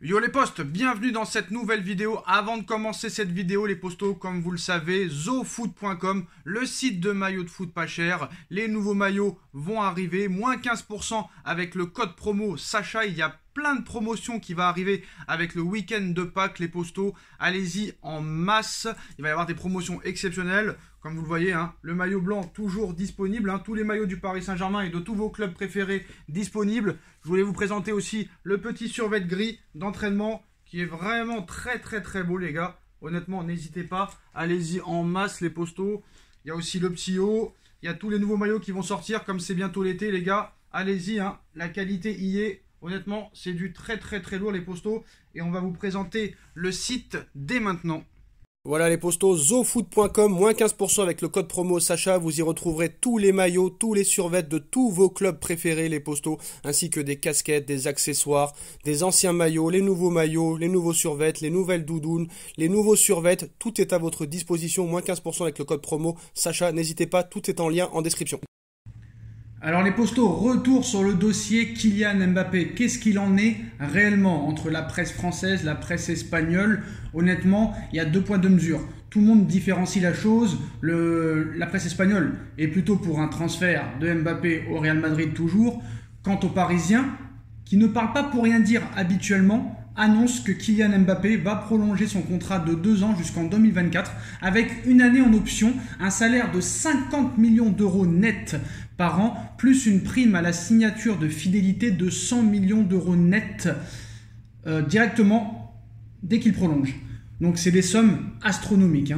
Yo les postes, bienvenue dans cette nouvelle vidéo. Avant de commencer cette vidéo, les postos, comme vous le savez, zofoot.com, le site de maillots de foot pas cher. Les nouveaux maillots vont arriver, moins 15% avec le code promo Sacha. Il y a plein de promotions qui va arriver avec le week-end de Pâques, les postos. Allez-y en masse, il va y avoir des promotions exceptionnelles. Comme vous le voyez, le maillot blanc toujours disponible, tous les maillots du Paris Saint-Germain et de tous vos clubs préférés disponibles. Je voulais vous présenter aussi le petit survêt gris d'entraînement qui est vraiment très beau les gars. Honnêtement, n'hésitez pas, allez-y en masse les postos. Il y a aussi le petit haut, il y a tous les nouveaux maillots qui vont sortir comme c'est bientôt l'été les gars. Allez-y, la qualité y est. Honnêtement, c'est du très lourd les postos et on va vous présenter le site dès maintenant. Voilà les postos, zofoot.com, moins 15% avec le code promo Sacha, vous y retrouverez tous les maillots, tous les survêtements de tous vos clubs préférés les postos, ainsi que des casquettes, des accessoires, des anciens maillots, les nouveaux survêtements, les nouvelles doudounes, les nouveaux survêtements, tout est à votre disposition, moins 15% avec le code promo Sacha, n'hésitez pas, tout est en lien en description. Alors les postos, retour sur le dossier Kylian Mbappé. Qu'est-ce qu'il en est réellement entre la presse française, la presse espagnole? Honnêtement, il y a deux points de mesure. Tout le monde différencie la chose. La presse espagnole est plutôt pour un transfert de Mbappé au Real Madrid toujours. Quant aux Parisiens, qui ne parlent pas pour rien dire habituellement, annonce que Kylian Mbappé va prolonger son contrat de 2 ans jusqu'en 2024 avec une année en option, un salaire de 50 millions d'euros net par an, plus une prime à la signature de fidélité de 100 millions d'euros net directement dès qu'il prolonge. Donc c'est des sommes astronomiques.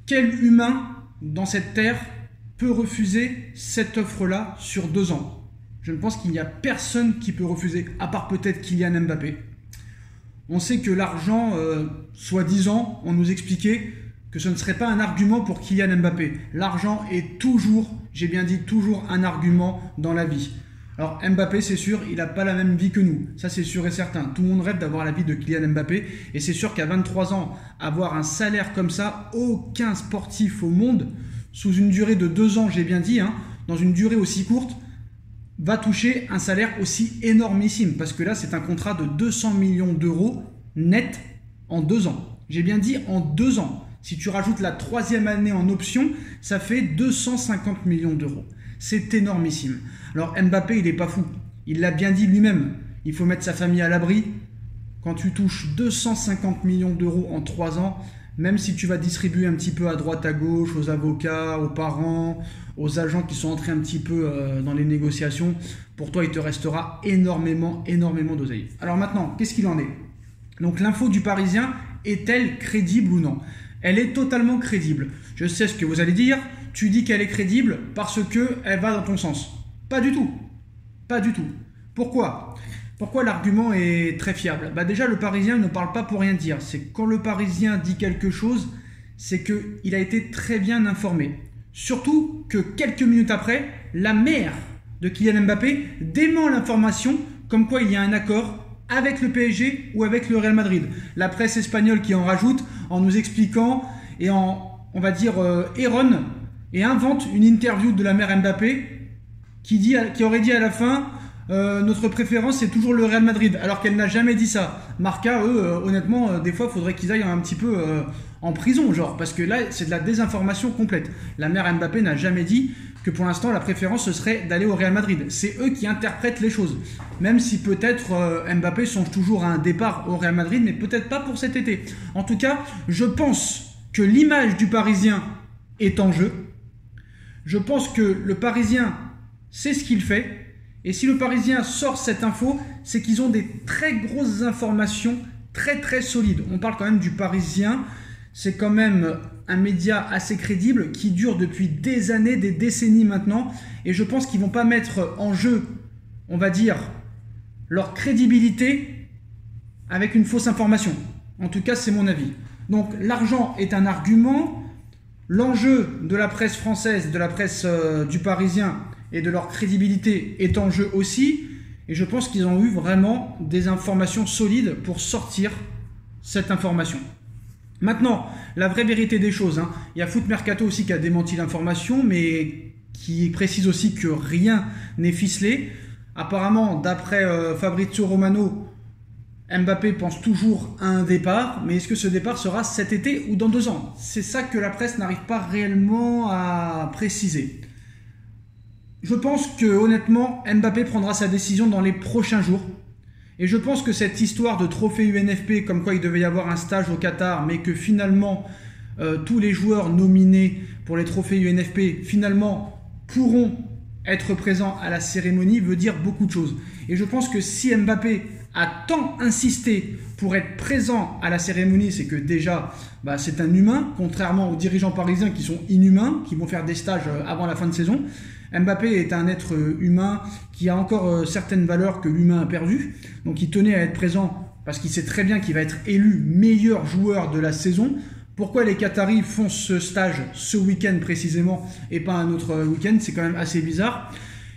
Quel humain dans cette terre peut refuser cette offre-là sur 2 ans? Je ne pense qu'il n'y a personne qui peut refuser, à part peut-être Kylian Mbappé. On sait que l'argent, soi-disant, on nous expliquait que ce ne serait pas un argument pour Kylian Mbappé. L'argent est toujours, j'ai bien dit toujours, un argument dans la vie. Alors Mbappé, c'est sûr, il n'a pas la même vie que nous. Ça, c'est sûr et certain. Tout le monde rêve d'avoir la vie de Kylian Mbappé. Et c'est sûr qu'à 23 ans, avoir un salaire comme ça, aucun sportif au monde, sous une durée de 2 ans, j'ai bien dit, dans une durée aussi courte, va toucher un salaire aussi énormissime. Parce que là, c'est un contrat de 200 millions d'euros net en 2 ans. J'ai bien dit en 2 ans. Si tu rajoutes la 3e année en option, ça fait 250 millions d'euros. C'est énormissime. Alors Mbappé, il n'est pas fou. Il l'a bien dit lui-même. Il faut mettre sa famille à l'abri. Quand tu touches 250 millions d'euros en 3 ans, même si tu vas distribuer un petit peu à droite à gauche, aux avocats, aux parents, aux agents qui sont entrés un petit peu dans les négociations, pour toi, il te restera énormément d'oseille. Alors maintenant, qu'est-ce qu'il en est? Donc l'info du Parisien est-elle crédible ou non? Elle est totalement crédible. Je sais ce que vous allez dire. Tu dis qu'elle est crédible parce qu'elle va dans ton sens. Pas du tout. Pas du tout. Pourquoi l'argument est très fiable? Déjà, le Parisien ne parle pas pour rien dire. C'est quand le Parisien dit quelque chose, c'est qu'il a été très bien informé. Surtout que quelques minutes après, la mère de Kylian Mbappé dément l'information comme quoi il y a un accord avec le PSG ou avec le Real Madrid. La presse espagnole qui en rajoute en nous expliquant et on va dire, erronne et invente une interview de la mère Mbappé qui aurait dit à la fin notre préférence c'est toujours le Real Madrid, alors qu'elle n'a jamais dit ça. Marca, eux, honnêtement, des fois, il faudrait qu'ils aillent un petit peu en prison, parce que là, c'est de la désinformation complète. La mère Mbappé n'a jamais dit que pour l'instant, la préférence, ce serait d'aller au Real Madrid. C'est eux qui interprètent les choses. Même si peut-être Mbappé songe toujours à un départ au Real Madrid, mais peut-être pas pour cet été. En tout cas, je pense que l'image du Parisien est en jeu. Je pense que le Parisien sait ce qu'il fait. Et si le Parisien sort cette info, c'est qu'ils ont des très grosses informations, très solides. On parle quand même du Parisien. C'est quand même un média assez crédible qui dure depuis des années, des décennies maintenant. Et je pense qu'ils ne vont pas mettre en jeu, on va dire, leur crédibilité avec une fausse information. En tout cas, c'est mon avis. Donc l'argent est un argument. L'enjeu de la presse française, de la presse du Parisien et de leur crédibilité est en jeu aussi. Et je pense qu'ils ont eu vraiment des informations solides pour sortir cette information. Maintenant, la vraie vérité des choses, il y a Foot Mercato aussi qui a démenti l'information, mais qui précise aussi que rien n'est ficelé. Apparemment, d'après Fabrizio Romano, Mbappé pense toujours à un départ, mais est-ce que ce départ sera cet été ou dans 2 ans? C'est ça que la presse n'arrive pas réellement à préciser. Je pense que honnêtement, Mbappé prendra sa décision dans les prochains jours. Et je pense que cette histoire de trophée UNFP, comme quoi il devait y avoir un stage au Qatar, mais que finalement tous les joueurs nominés pour les trophées UNFP finalement pourront être présents à la cérémonie, veut dire beaucoup de choses. Et je pense que si Mbappé a tant insisté pour être présent à la cérémonie, c'est que déjà c'est un humain, contrairement aux dirigeants parisiens qui sont inhumains, qui vont faire des stages avant la fin de saison. Mbappé est un être humain qui a encore certaines valeurs que l'humain a perdues. Donc il tenait à être présent parce qu'il sait très bien qu'il va être élu meilleur joueur de la saison. Pourquoi les Qataris font ce stage ce week-end précisément et pas un autre week-end? C'est quand même assez bizarre.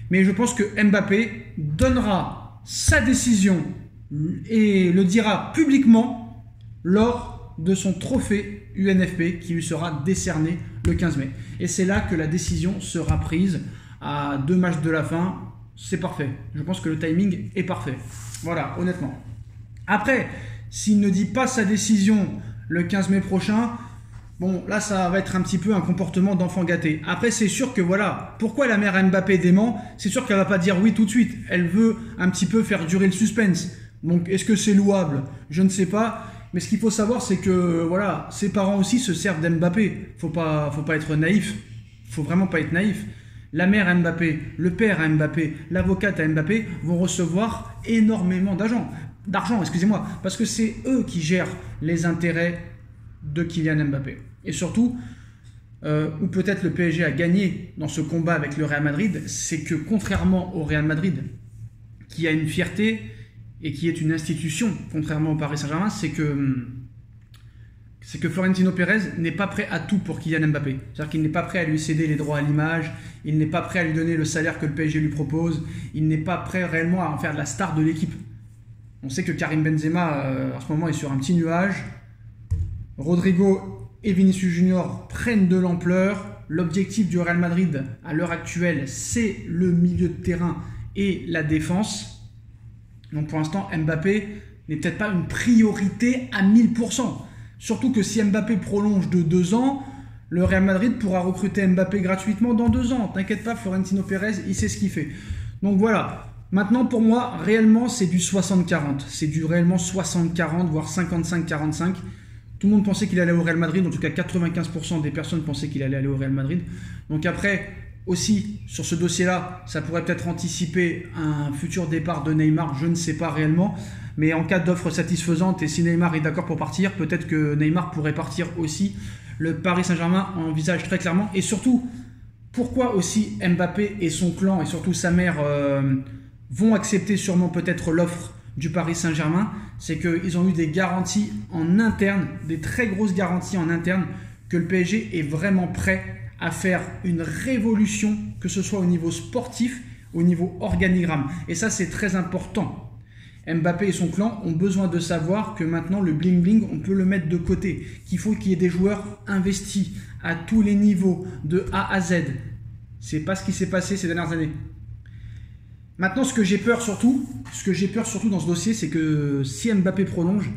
Mais je pense que Mbappé donnera sa décision et le dira publiquement lors de son trophée UNFP qui lui sera décerné le 15 mai. Et c'est là que la décision sera prise. À 2 matchs de la fin, c'est parfait. Je pense que le timing est parfait. Voilà, honnêtement. Après, s'il ne dit pas sa décision le 15 mai prochain, bon, là, ça va être un petit peu un comportement d'enfant gâté. Après, c'est sûr que voilà, pourquoi la mère Mbappé dément? C'est sûr qu'elle va pas dire oui tout de suite. Elle veut un petit peu faire durer le suspense. Donc, est-ce que c'est louable? Je ne sais pas. Mais ce qu'il faut savoir, c'est que voilà, ses parents aussi se servent d'Mbappé. Faut pas être naïf. Faut vraiment pas être naïf. La mère Mbappé, le père à Mbappé, l'avocate à Mbappé vont recevoir énormément d'argent, parce que c'est eux qui gèrent les intérêts de Kylian Mbappé. Et surtout, où peut-être le PSG a gagné dans ce combat avec le Real Madrid, c'est que contrairement au Real Madrid, qui a une fierté et qui est une institution, contrairement au Paris Saint-Germain, c'est que Florentino Pérez n'est pas prêt à tout pour Kylian Mbappé. C'est-à-dire qu'il n'est pas prêt à lui céder les droits à l'image, il n'est pas prêt à lui donner le salaire que le PSG lui propose, il n'est pas prêt réellement à en faire de la star de l'équipe. On sait que Karim Benzema, en ce moment, est sur un petit nuage. Rodrigo et Vinicius Junior prennent de l'ampleur. L'objectif du Real Madrid, à l'heure actuelle, c'est le milieu de terrain et la défense. Donc pour l'instant, Mbappé n'est peut-être pas une priorité à 1000%. Surtout que si Mbappé prolonge de 2 ans, le Real Madrid pourra recruter Mbappé gratuitement dans 2 ans. T'inquiète pas, Florentino Pérez, il sait ce qu'il fait. Donc voilà. Maintenant, pour moi, réellement, c'est du 60-40. C'est du réellement 60-40, voire 55-45. Tout le monde pensait qu'il allait au Real Madrid. En tout cas, 95% des personnes pensaient qu'il allait aller au Real Madrid. Donc après, aussi, sur ce dossier-là, ça pourrait peut-être anticiper un futur départ de Neymar. Je ne sais pas réellement. Mais en cas d'offre satisfaisante et si Neymar est d'accord pour partir, peut-être que Neymar pourrait partir aussi. Le Paris Saint-Germain envisage très clairement. Et surtout, pourquoi aussi Mbappé et son clan et surtout sa mère vont accepter sûrement peut-être l'offre du Paris Saint-Germain? C'est qu'ils ont eu des garanties en interne, des très grosses garanties en interne, que le PSG est vraiment prêt à faire une révolution, que ce soit au niveau sportif, au niveau organigramme. Et ça, c'est très important. Mbappé et son clan ont besoin de savoir que maintenant le bling bling on peut le mettre de côté, qu'il faut qu'il y ait des joueurs investis à tous les niveaux de A à Z. C'est pas ce qui s'est passé ces dernières années. Maintenant, ce que j'ai peur surtout dans ce dossier, c'est que si Mbappé prolonge,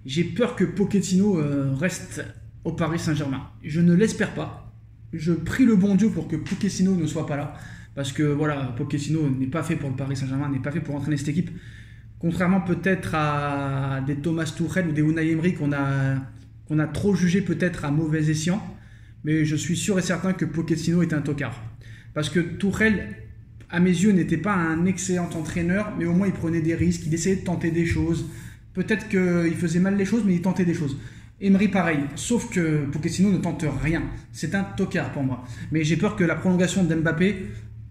j'ai peur que Pochettino reste au Paris Saint-Germain. Je ne l'espère pas. Je prie le bon Dieu pour que Pochettino ne soit pas là, parce que voilà, Pochettino n'est pas fait pour le Paris Saint-Germain, n'est pas fait pour entraîner cette équipe. Contrairement peut-être à des Thomas Tuchel ou des Unai Emery qu'on a trop jugé peut-être à mauvais escient, mais je suis sûr et certain que Pochettino est un tocard. Parce que Tuchel, à mes yeux, n'était pas un excellent entraîneur, mais au moins il prenait des risques, il essayait de tenter des choses. Peut-être qu'il faisait mal les choses, mais il tentait des choses. Emery pareil, sauf que Pochettino ne tente rien. C'est un tocard pour moi. Mais j'ai peur que la prolongation d'Mbappé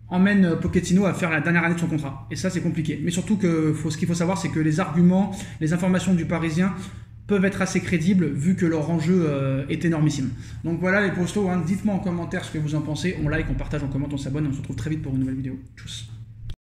emmène Pochettino à faire la dernière année de son contrat. Et ça, c'est compliqué. Mais surtout, ce qu'il faut savoir, c'est que les arguments, les informations du Parisien peuvent être assez crédibles, vu que leur enjeu est énormissime. Donc voilà les postos, dites-moi en commentaire ce que vous en pensez. On like, on partage, on commente, on s'abonne. On se retrouve très vite pour une nouvelle vidéo. Tchuss.